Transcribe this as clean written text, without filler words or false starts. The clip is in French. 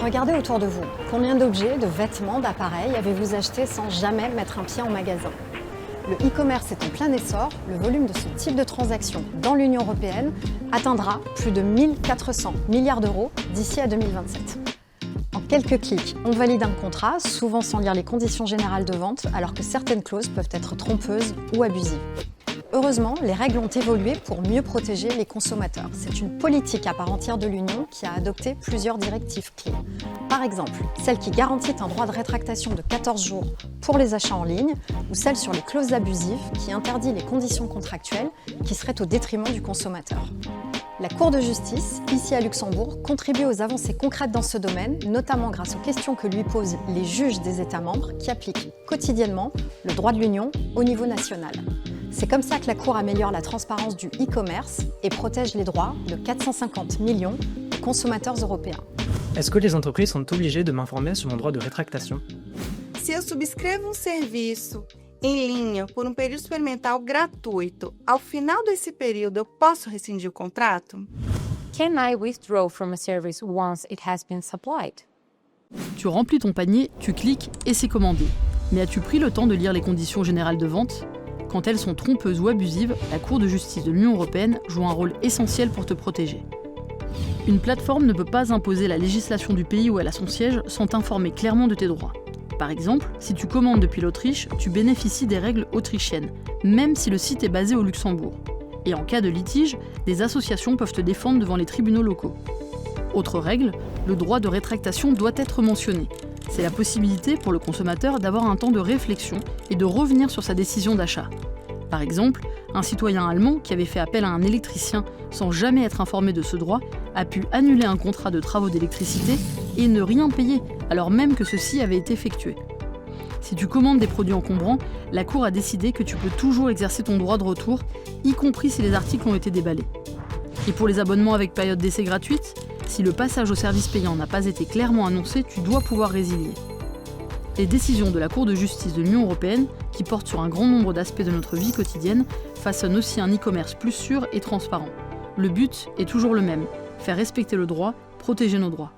Regardez autour de vous. Combien d'objets, de vêtements, d'appareils avez-vous acheté sans jamais mettre un pied en magasin ? Le e-commerce est en plein essor. Le volume de ce type de transaction dans l'Union européenne atteindra plus de 1400 milliards d'euros d'ici à 2027. En quelques clics, on valide un contrat, souvent sans lire les conditions générales de vente, alors que certaines clauses peuvent être trompeuses ou abusives. Heureusement, les règles ont évolué pour mieux protéger les consommateurs. C'est une politique à part entière de l'Union qui a adopté plusieurs directives clés. Par exemple, celle qui garantit un droit de rétractation de 14 jours pour les achats en ligne, ou celle sur les clauses abusives qui interdit les conditions contractuelles qui seraient au détriment du consommateur. La Cour de justice, ici à Luxembourg, contribue aux avancées concrètes dans ce domaine, notamment grâce aux questions que lui posent les juges des États membres qui appliquent quotidiennement le droit de l'Union au niveau national. C'est comme ça que la Cour améliore la transparence du e-commerce et protège les droits de 450 millions de consommateurs européens. Est-ce que les entreprises sont obligées de m'informer sur mon droit de rétractation? Se eu subscrevo serviço em linha por período experimental gratuito, ao final desse período eu posso rescindir o contrato? Can I withdraw from a service once it has been supplied? Tu remplis ton panier, tu cliques et c'est commandé. Mais as-tu pris le temps de lire les conditions générales de vente ? Quand elles sont trompeuses ou abusives, la Cour de justice de l'Union européenne joue un rôle essentiel pour te protéger. Une plateforme ne peut pas imposer la législation du pays où elle a son siège sans t'informer clairement de tes droits. Par exemple, si tu commandes depuis l'Autriche, tu bénéficies des règles autrichiennes, même si le site est basé au Luxembourg. Et en cas de litige, des associations peuvent te défendre devant les tribunaux locaux. Autre règle, le droit de rétractation doit être mentionné. C'est la possibilité pour le consommateur d'avoir un temps de réflexion et de revenir sur sa décision d'achat. Par exemple, un citoyen allemand qui avait fait appel à un électricien sans jamais être informé de ce droit a pu annuler un contrat de travaux d'électricité et ne rien payer, alors même que ceci avait été effectué. Si tu commandes des produits encombrants, la Cour a décidé que tu peux toujours exercer ton droit de retour, y compris si les articles ont été déballés. Et pour les abonnements avec période d'essai gratuite, si le passage au service payant n'a pas été clairement annoncé, tu dois pouvoir résilier. Les décisions de la Cour de justice de l'Union européenne, qui portent sur un grand nombre d'aspects de notre vie quotidienne, façonnent aussi un e-commerce plus sûr et transparent. Le but est toujours le même, faire respecter le droit, protéger nos droits.